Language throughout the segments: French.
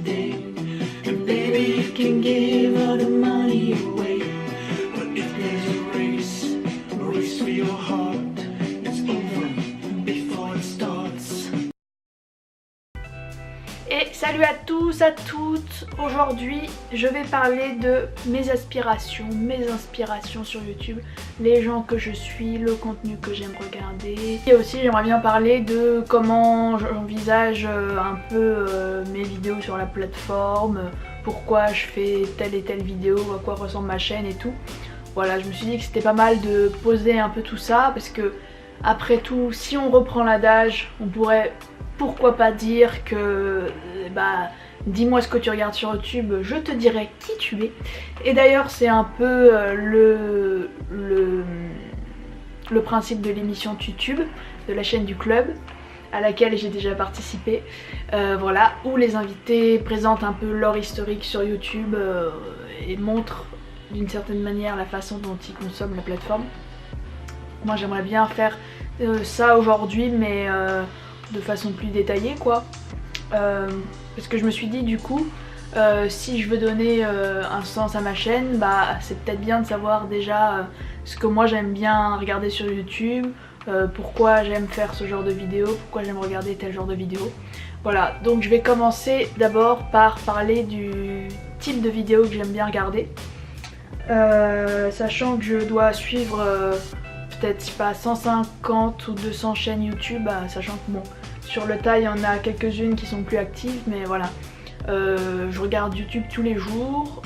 And baby, you can give all the money away, but if there's a race for your heart, it's over before it starts. Et salut à tous, à toutes. Aujourd'hui je vais parler de mes aspirations, mes inspirations sur YouTube, les gens que je suis, le contenu que j'aime regarder. Et aussi j'aimerais bien parler de comment j'envisage un peu mes vidéos sur la plateforme, pourquoi je fais telle et telle vidéo, à quoi ressemble ma chaîne et tout. Voilà, je me suis dit que c'était pas mal de poser un peu tout ça parce que après tout, si on reprend l'adage, on pourrait pourquoi pas dire que dis-moi ce que tu regardes sur YouTube, je te dirai qui tu es. Et d'ailleurs c'est un peu le principe de l'émission YouTube, de la chaîne du club, à laquelle j'ai déjà participé, voilà, où les invités présentent un peu leur historique sur YouTube et montrent d'une certaine manière la façon dont ils consomment la plateforme. Moi j'aimerais bien faire ça aujourd'hui, mais de façon plus détaillée quoi. Parce que je me suis dit du coup, si je veux donner un sens à ma chaîne, c'est peut-être bien de savoir déjà ce que moi j'aime bien regarder sur YouTube, pourquoi j'aime faire ce genre de vidéo, pourquoi j'aime regarder tel genre de vidéo. Voilà, donc je vais commencer d'abord par parler du type de vidéo que j'aime bien regarder. Sachant que je dois suivre peut-être pas 150 ou 200 chaînes YouTube, sachant que bon, sur le tas il y en a quelques-unes qui sont plus actives, mais voilà. Je regarde YouTube tous les jours,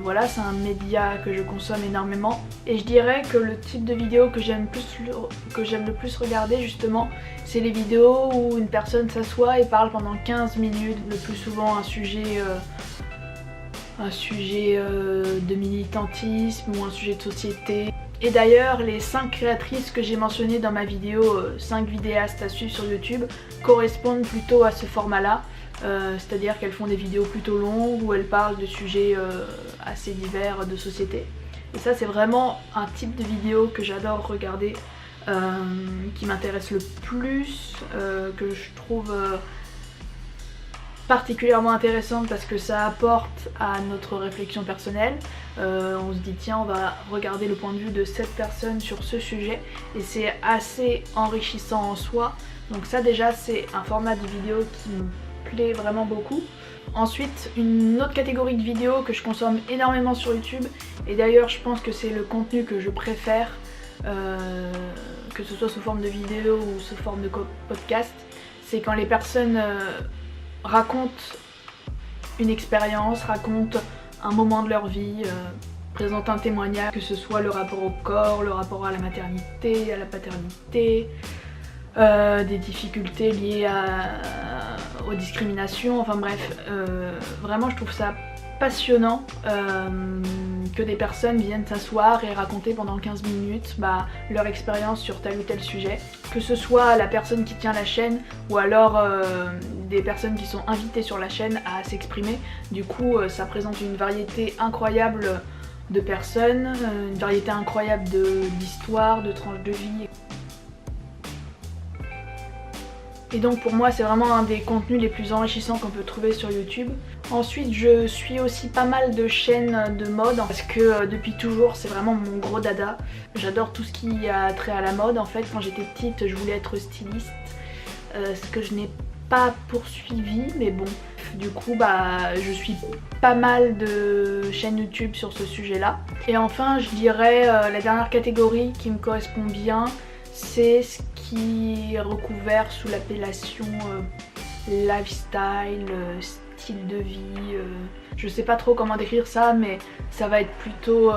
voilà, c'est un média que je consomme énormément. Et je dirais que le type de vidéo que j'aime le plus regarder justement, c'est les vidéos où une personne s'assoit et parle pendant 15 minutes, le plus souvent un sujet de militantisme ou un sujet de société. Et d'ailleurs les 5 créatrices que j'ai mentionnées dans ma vidéo 5 vidéastes à suivre sur YouTube correspondent plutôt à ce format là, c'est-à-dire qu'elles font des vidéos plutôt longues où elles parlent de sujets assez divers de société. Et ça c'est vraiment un type de vidéo que j'adore regarder, qui m'intéresse le plus, que je trouve particulièrement intéressante parce que ça apporte à notre réflexion personnelle. On se dit tiens, on va regarder le point de vue de cette personne sur ce sujet et c'est assez enrichissant en soi. Donc ça déjà c'est un format de vidéo qui me plaît vraiment beaucoup. Ensuite une autre catégorie de vidéos que je consomme énormément sur YouTube, et d'ailleurs je pense que c'est le contenu que je préfère, que ce soit sous forme de vidéo ou sous forme de podcast, c'est quand les personnes racontent une expérience, racontent un moment de leur vie, présentent un témoignage, que ce soit le rapport au corps, le rapport à la maternité, à la paternité, des difficultés liées aux discriminations, enfin bref, vraiment je trouve ça passionnant que des personnes viennent s'asseoir et raconter pendant 15 minutes leur expérience sur tel ou tel sujet, que ce soit la personne qui tient la chaîne ou alors des personnes qui sont invitées sur la chaîne à s'exprimer. Du coup ça présente une variété incroyable de personnes, une variété incroyable d'histoires, de tranches de vie. Et donc pour moi c'est vraiment un des contenus les plus enrichissants qu'on peut trouver sur YouTube. Ensuite je suis aussi pas mal de chaînes de mode parce que depuis toujours c'est vraiment mon gros dada. J'adore tout ce qui a trait à la mode. En fait quand j'étais petite je voulais être styliste, ce que je n'ai pas poursuivi, mais bon. Du coup je suis pas mal de chaînes YouTube sur ce sujet là. Et enfin je dirais la dernière catégorie qui me correspond bien, c'est ce qui est recouvert sous l'appellation lifestyle, style de vie, je sais pas trop comment décrire ça, mais ça va être plutôt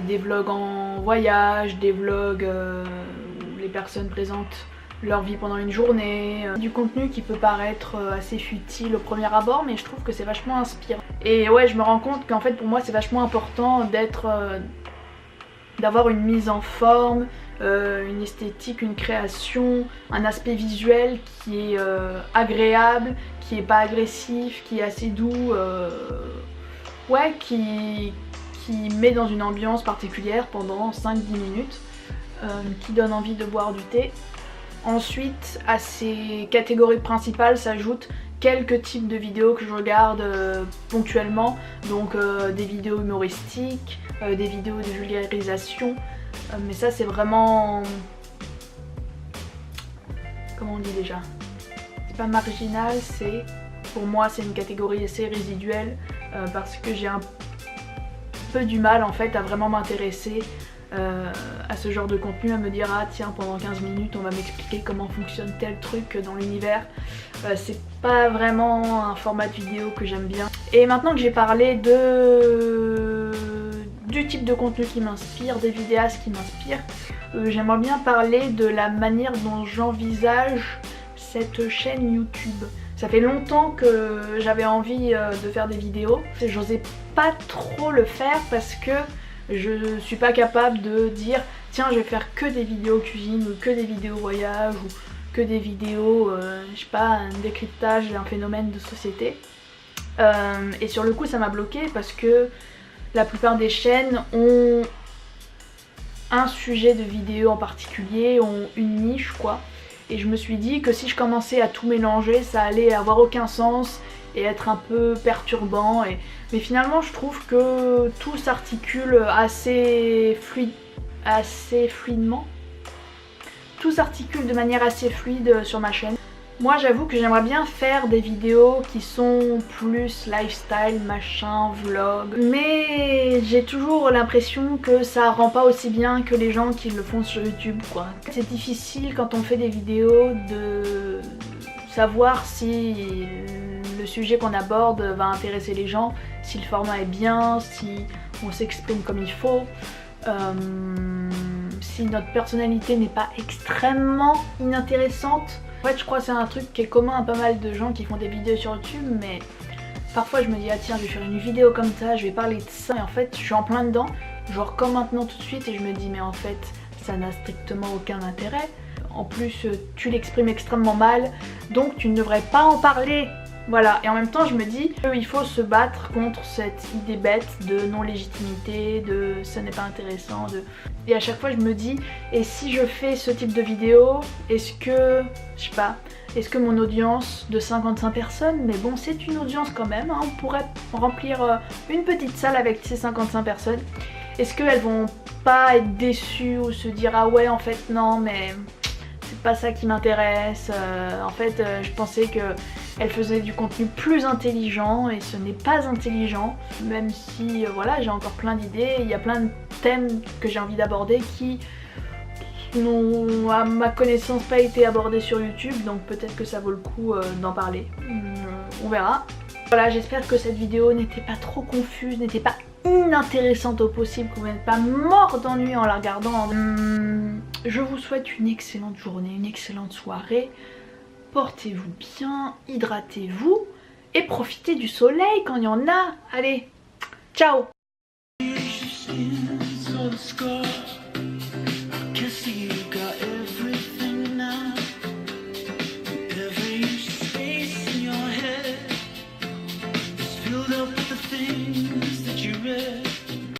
des vlogs en voyage, des vlogs où les personnes présentent leur vie pendant une journée, du contenu qui peut paraître assez futile au premier abord, mais je trouve que c'est vachement inspirant. Et ouais, je me rends compte qu'en fait pour moi c'est vachement important d'avoir une mise en forme, une esthétique, une création, un aspect visuel qui est agréable, qui est pas agressif, qui est assez doux, ouais, qui met dans une ambiance particulière pendant 5-10 minutes, qui donne envie de boire du thé. Ensuite, à ces catégories principales s'ajoutent quelques types de vidéos que je regarde ponctuellement, donc des vidéos humoristiques, des vidéos de vulgarisation, mais ça c'est vraiment... Comment on dit déjà? C'est pas marginal, c'est... Pour moi c'est une catégorie assez résiduelle parce que j'ai un peu du mal en fait à vraiment m'intéresser à ce genre de contenu, à me dire ah tiens pendant 15 minutes on va m'expliquer comment fonctionne tel truc dans l'univers. C'est pas vraiment un format de vidéo que j'aime bien. Et maintenant que j'ai parlé du type de contenu qui m'inspire, des vidéastes qui m'inspirent, j'aimerais bien parler de la manière dont j'envisage cette chaîne YouTube. Ça fait longtemps que j'avais envie de faire des vidéos. J'osais pas trop le faire parce que je suis pas capable de dire tiens je vais faire que des vidéos cuisine ou que des vidéos voyage ou que des vidéos, je sais pas, un décryptage d'un phénomène de société. Et sur le coup ça m'a bloqué parce que la plupart des chaînes ont un sujet de vidéo en particulier, ont une niche quoi. Et je me suis dit que si je commençais à tout mélanger ça allait avoir aucun sens et être un peu perturbant. Mais finalement je trouve que tout s'articule assez fluidement. Tout s'articule de manière assez fluide sur ma chaîne. Moi j'avoue que j'aimerais bien faire des vidéos qui sont plus lifestyle, machin, vlog. Mais j'ai toujours l'impression que ça rend pas aussi bien que les gens qui le font sur YouTube quoi. C'est difficile quand on fait des vidéos de savoir si le sujet qu'on aborde va intéresser les gens, si le format est bien, si on s'exprime comme il faut. Si notre personnalité n'est pas extrêmement inintéressante. En fait je crois que c'est un truc qui est commun à pas mal de gens qui font des vidéos sur YouTube, mais parfois je me dis ah tiens je vais faire une vidéo comme ça, je vais parler de ça, et en fait je suis en plein dedans, genre comme maintenant tout de suite, et je me dis mais en fait ça n'a strictement aucun intérêt. En plus tu l'exprimes extrêmement mal, donc tu ne devrais pas en parler. Voilà, et en même temps je me dis qu'il faut se battre contre cette idée bête de non-légitimité, de ça n'est pas intéressant, Et à chaque fois je me dis, et si je fais ce type de vidéo, est-ce que, je sais pas, est-ce que mon audience de 55 personnes, mais bon c'est une audience quand même, hein, on pourrait remplir une petite salle avec ces 55 personnes, est-ce qu'elles vont pas être déçues ou se dire ah ouais en fait non mais c'est pas ça qui m'intéresse, en fait je pensais que elle faisait du contenu plus intelligent et ce n'est pas intelligent, même si voilà j'ai encore plein d'idées, il y a plein de thèmes que j'ai envie d'aborder qui n'ont à ma connaissance pas été abordés sur YouTube, donc peut-être que ça vaut le coup d'en parler, on verra. Voilà, j'espère que cette vidéo n'était pas trop confuse, n'était pas inintéressante au possible, que vous n'êtes pas mort d'ennui en la regardant. Je vous souhaite une excellente journée, une excellente soirée. Portez-vous bien, hydratez-vous et profitez du soleil quand il y en a. Allez, ciao! Sins of scar.